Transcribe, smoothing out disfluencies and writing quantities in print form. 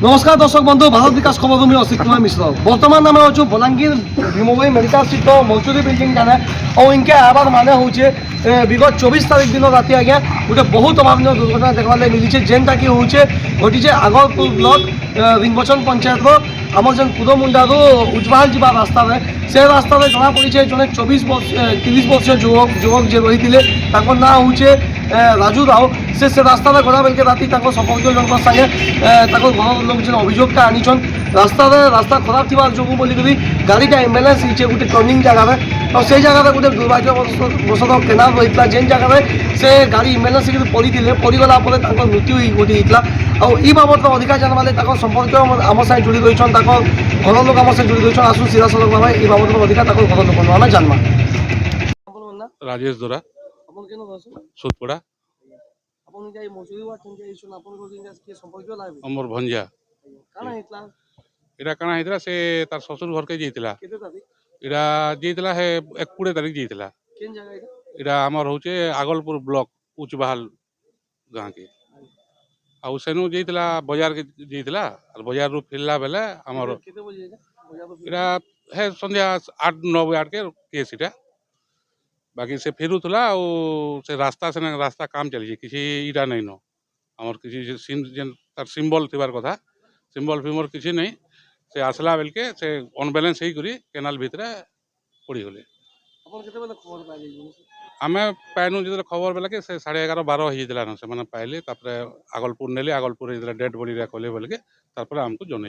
নমস্কার দর্শক বন্ধু, ভারত বিকাশ খবর আমি অসিত কুমার মিশ্র। বর্তমান আমি অছু বଲାଙ୍ଗୀର ভীমভୋଇ মেডিকাল স্ଥିତ ମଜୁରୀ ବିଲ୍ଡିଂ ठाने और इनके आबाद माने हूँ विगत 24 तारीख दिन राति आज्ञा गोटे बहुत अभावन दुर्घटना देखा मिली जेनटा कि हूँ घटी आगलपुर ब्लक रिंगबचन पंचायत आम जेन कुदमुंडारू उजबाल जा रास्ता से रास्ता जना पड़ी जड़े 24 वर्ष 30 वर्षीय युवक जे रही ना हूँ राजू राव से रास्ता गला बेलके राति संपर्क जन सागे घर लोक जेन अभियोगटा आनीचन रास्ता खराब थी जो बोलिकी गाड़ीटा एम्बुलेंस होचे गोटे टर्निंग जगह और से जगह गोटे दुर्भाग्यवशत केनाल रही है जेन जगह से गाड़ी एम्बुलेंस पड़ी पड़गला मृत्यु गोटे होता आई बाबद अधिका जानवाले संपर्क आम साथ जोड़ी रही घर लोक आम साथ जोड़ी रही आसू सीधा सड़क भाव ये बाबद अधिका घर लोक आम जानवा। राजेश दोरा सुतपड़ा अमर भंजा इरा काना हितला से तार ससुर घर के जेतिला इरा जेतिला है 21 तारीख जेतिला इरा हमर होचे आगलपुर ब्लॉक उचबहाल गांव के आउ सेनु जेतिला बाजार के जेतिला और बाजार रु फिरला बेले हमर इरा है संध्या 8-9 बजे के केस इटा बाकी से फेरुला से रास्ता काम चली किसी इटा नहीं न आमर किसी तार सिंबल थिबार कथा सिंबल फिम्बल किसी नहीं से आसला बेलके से अनबालांस केनाल भितर पड़गले आम पाइनु जो खबर बेला के 11:30-12 होता से मैंने पाइले आगलपुर नेले आगलपुर डेड बॉडी कले बेलके आमको जन